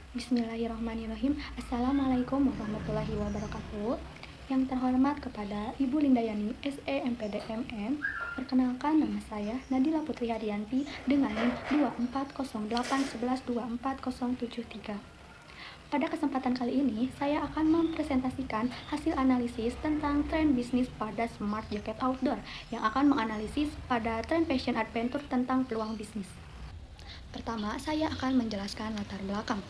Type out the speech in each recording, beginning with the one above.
Bismillahirrahmanirrahim. Assalamualaikum warahmatullahi wabarakatuh. Yang terhormat kepada Ibu Lindayani, SE MPD MM. Perkenalkan, nama saya Nadila Putri Hadianti dengan NIM 2408112473. Pada kesempatan kali ini, saya akan mempresentasikan hasil analisis tentang tren bisnis pada Smart Jacket Outdoor yang akan menganalisis pada tren fashion adventure tentang peluang bisnis. Pertama, saya akan menjelaskan latar belakang.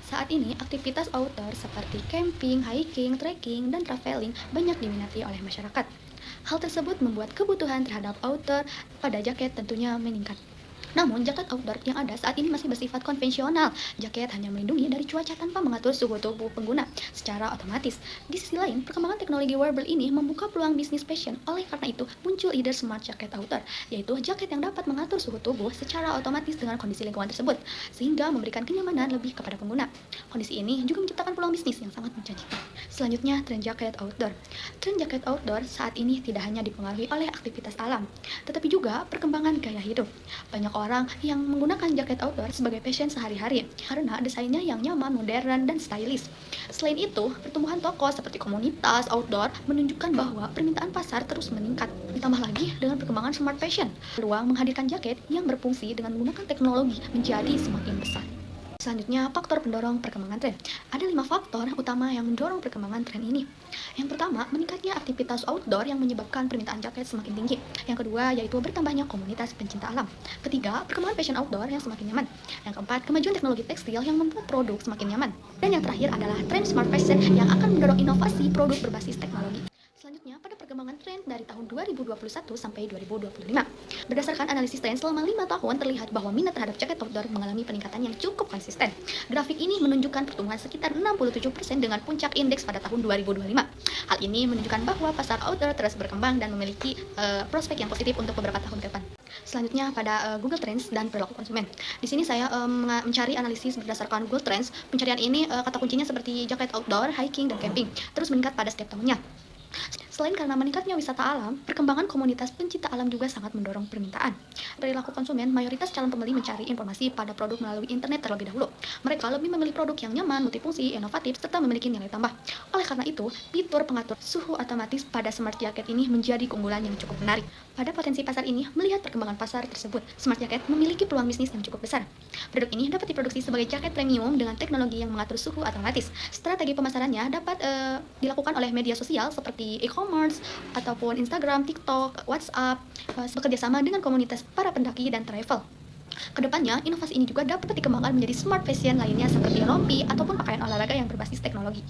Saat ini, aktivitas outdoor seperti camping, hiking, trekking, dan traveling banyak diminati oleh masyarakat. Hal tersebut membuat kebutuhan terhadap outdoor pada jaket tentunya meningkat. Namun, jaket outdoor yang ada saat ini masih bersifat konvensional. Jaket hanya melindungi dari cuaca tanpa mengatur suhu tubuh pengguna secara otomatis. Di sisi lain, perkembangan teknologi wearable ini membuka peluang bisnis fashion. Oleh karena itu, muncul ide smart jacket outdoor, yaitu jaket yang dapat mengatur suhu tubuh secara otomatis dengan kondisi lingkungan tersebut, sehingga memberikan kenyamanan lebih kepada pengguna. Kondisi ini juga menciptakan peluang bisnis yang sangat menjanjikan. Selanjutnya, tren jaket outdoor. Tren jaket outdoor saat ini tidak hanya dipengaruhi oleh aktivitas alam, tetapi juga perkembangan gaya hidup. Banyak orang yang menggunakan jaket outdoor sebagai fashion sehari-hari karena desainnya yang nyaman, modern, dan stylish. Selain itu, pertumbuhan toko seperti komunitas outdoor menunjukkan bahwa permintaan pasar terus meningkat. Ditambah lagi dengan perkembangan smart fashion, peluang menghadirkan jaket yang berfungsi dengan menggunakan teknologi menjadi semakin besar. Selanjutnya, faktor pendorong perkembangan tren. Ada 5 faktor utama yang mendorong perkembangan tren ini. Yang pertama, meningkatnya aktivitas outdoor yang menyebabkan permintaan jaket semakin tinggi. Yang kedua, yaitu bertambahnya komunitas pencinta alam. Ketiga, perkembangan fashion outdoor yang semakin nyaman. Yang keempat, kemajuan teknologi tekstil yang membuat produk semakin nyaman. Dan yang terakhir adalah tren smart fashion yang akan mendorong inovasi produk berbasis teknologi. Selanjutnya, pada perkembangan tren dari tahun 2021 sampai 2025. Berdasarkan analisis tren selama 5 tahun, terlihat bahwa minat terhadap jaket outdoor mengalami peningkatan yang cukup konsisten. Grafik ini menunjukkan pertumbuhan sekitar 67% dengan puncak indeks pada tahun 2025. Hal ini menunjukkan bahwa pasar outdoor terus berkembang dan memiliki prospek yang positif untuk beberapa tahun ke depan. Selanjutnya pada Google Trends dan perilaku konsumen. Di sini saya mencari analisis berdasarkan Google Trends. Pencarian ini kata kuncinya seperti jaket outdoor, hiking, dan camping terus meningkat pada setiap tahunnya. Selain karena meningkatnya wisata alam, perkembangan komunitas pencinta alam juga sangat mendorong permintaan. Perilaku konsumen, mayoritas calon pembeli mencari informasi pada produk melalui internet terlebih dahulu. Mereka lebih memilih produk yang nyaman, multifungsi, inovatif, serta memiliki nilai tambah. Oleh karena itu, fitur pengatur suhu otomatis pada smart jacket ini menjadi keunggulan yang cukup menarik. Pada potensi pasar ini, melihat perkembangan pasar tersebut, smart jacket memiliki peluang bisnis yang cukup besar. Produk ini dapat diproduksi sebagai jaket premium dengan teknologi yang mengatur suhu otomatis. Strategi pemasarannya dapat dilakukan oleh media sosial seperti e-commerce ataupun Instagram, TikTok, WhatsApp, bekerja sama dengan komunitas para pendaki dan travel. Kedepannya, inovasi ini juga dapat dikembangkan menjadi smart fashion lainnya seperti rompi ataupun pakaian olahraga yang berbasis teknologi.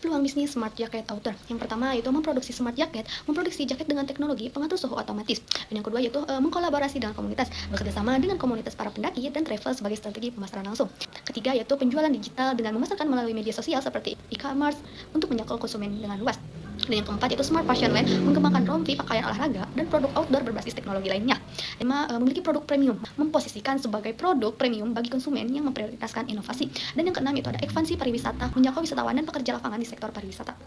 Peluang bisnis smart jacket outdoor. Yang pertama yaitu memproduksi smart jacket, memproduksi jaket dengan teknologi pengatur suhu otomatis. Dan yang kedua yaitu mengkolaborasi dengan komunitas, bekerjasama dengan komunitas para pendaki dan travel sebagai strategi pemasaran langsung. Ketiga yaitu penjualan digital dengan memasarkan melalui media sosial seperti e-commerce untuk menjangkau konsumen dengan luas. Dan yang keempat yaitu smart fashion line, mengembangkan rompi, pakaian olahraga, dan produk outdoor berbasis teknologi lainnya. 5. Memiliki produk premium, memposisikan sebagai produk premium bagi konsumen yang memprioritaskan inovasi. Dan yang keenam itu ada ekspansi pariwisata, menjangkau wisatawan dan pekerja lapangan di sektor pariwisata.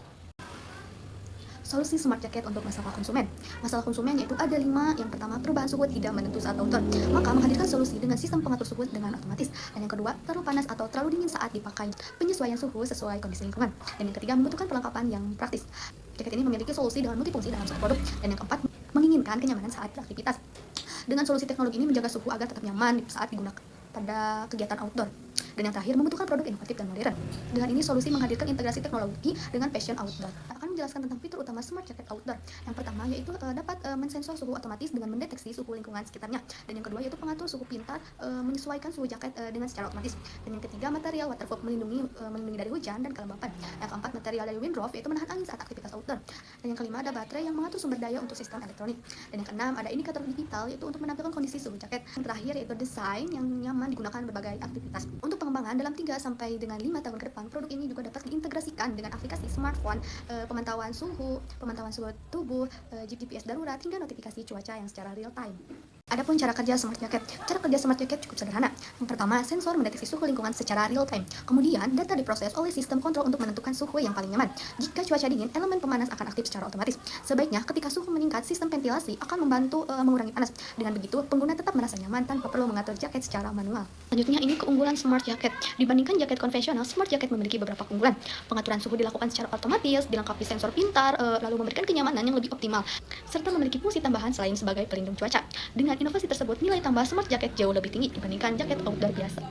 Solusi smart jacket untuk masalah konsumen. Masalah konsumen yaitu ada 5. Yang pertama, perubahan suhu tidak menentu saat outdoor. Maka menghadirkan solusi dengan sistem pengatur suhu dengan otomatis. Dan yang kedua, terlalu panas atau terlalu dingin saat dipakai. Penyesuaian suhu sesuai kondisi lingkungan. Dan yang ketiga, membutuhkan perlengkapan yang praktis. Jaket ini memiliki solusi dengan multifungsi dalam satu produk. Dan yang keempat, menginginkan kenyamanan saat beraktivitas. Dengan solusi teknologi ini menjaga suhu agar tetap nyaman saat digunakan pada kegiatan outdoor. Dan yang terakhir, membutuhkan produk inovatif dan modern. Dengan ini, solusi menghadirkan integrasi teknologi dengan fashion outdoor. Akan menjelaskan tentang fitur utama smart jacket outdoor. Yang pertama yaitu dapat mensensor suhu otomatis dengan mendeteksi suhu lingkungan sekitarnya. Dan yang kedua yaitu pengatur suhu pintar, menyesuaikan suhu jaket dengan secara otomatis. Dan yang ketiga, material waterproof, melindungi dari hujan dan kelembapan. Yang keempat, material dari windproof, yaitu menahan angin saat aktivitas outdoor. Dan yang kelima, ada baterai yang mengatur sumber daya untuk sistem elektronik. Dan yang keenam, ada indikator digital, yaitu untuk menampilkan kondisi suhu jaket. Yang terakhir yaitu desain yang nyaman digunakan berbagai aktivitas. Untuk pengembangan dalam 3 sampai dengan 5 tahun ke depan, produk ini juga dapat diintegrasikan dengan aplikasi smartphone, pemantauan suhu tubuh, GPS darurat, hingga notifikasi cuaca yang secara real time. Adapun cara kerja smart jacket. Cara kerja smart jacket cukup sederhana. Yang pertama, sensor mendeteksi suhu lingkungan secara real time. Kemudian, data diproses oleh sistem kontrol untuk menentukan suhu yang paling nyaman. Jika cuaca dingin, elemen pemanas akan aktif secara otomatis. Sebaiknya, ketika suhu meningkat, sistem ventilasi akan membantu mengurangi panas. Dengan begitu, pengguna tetap merasa nyaman tanpa perlu mengatur jaket secara manual. Selanjutnya, ini keunggulan smart jacket. Dibandingkan jaket konvensional, smart jacket memiliki beberapa keunggulan. Pengaturan suhu dilakukan secara otomatis, dilengkapi sensor pintar, lalu memberikan kenyamanan yang lebih optimal, serta memiliki fungsi tambahan selain sebagai pelindung cuaca. Dengan inovasi tersebut, nilai tambah smart jacket jauh lebih tinggi dibandingkan jaket outdoor biasa.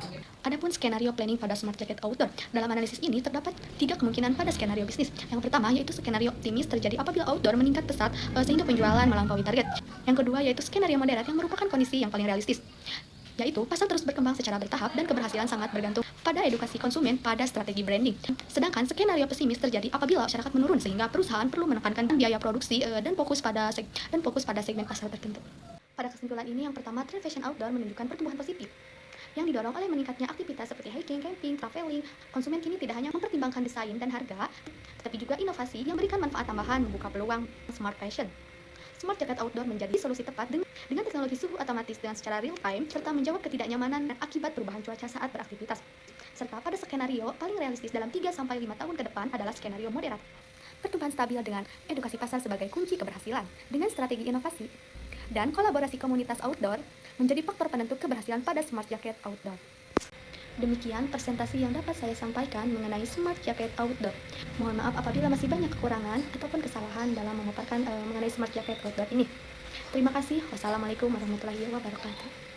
Adapun skenario planning pada smart jacket outdoor. Dalam analisis ini terdapat 3 kemungkinan pada skenario bisnis. Yang pertama yaitu skenario optimis terjadi apabila outdoor meningkat pesat sehingga penjualan melampaui target. Yang kedua yaitu skenario moderat yang merupakan kondisi yang paling realistis, yaitu pasar terus berkembang secara bertahap dan keberhasilan sangat bergantung pada edukasi konsumen pada strategi branding. Sedangkan skenario pesimis terjadi apabila masyarakat menurun sehingga perusahaan perlu menekankan biaya produksi dan fokus pada segmen pasar tertentu. Pada kesimpulan ini, yang pertama, tren fashion outdoor menunjukkan pertumbuhan positif yang didorong oleh meningkatnya aktivitas seperti hiking, camping, traveling. Konsumen kini tidak hanya mempertimbangkan desain dan harga, tetapi juga inovasi yang memberikan manfaat tambahan membuka peluang smart fashion. Smart jacket outdoor menjadi solusi tepat dengan teknologi suhu otomatis dengan secara real time serta menjawab ketidaknyamanan akibat perubahan cuaca saat beraktivitas. Serta pada skenario paling realistis dalam 3-5 tahun ke depan adalah skenario moderat. Pertumbuhan stabil dengan edukasi pasar sebagai kunci keberhasilan. Dengan strategi inovasi dan kolaborasi komunitas outdoor menjadi faktor penentu keberhasilan pada smart jacket outdoor. Demikian presentasi yang dapat saya sampaikan mengenai smart jacket outdoor. Mohon maaf apabila masih banyak kekurangan ataupun kesalahan dalam memaparkan mengenai smart jacket outdoor ini. Terima kasih. Wassalamualaikum warahmatullahi wabarakatuh.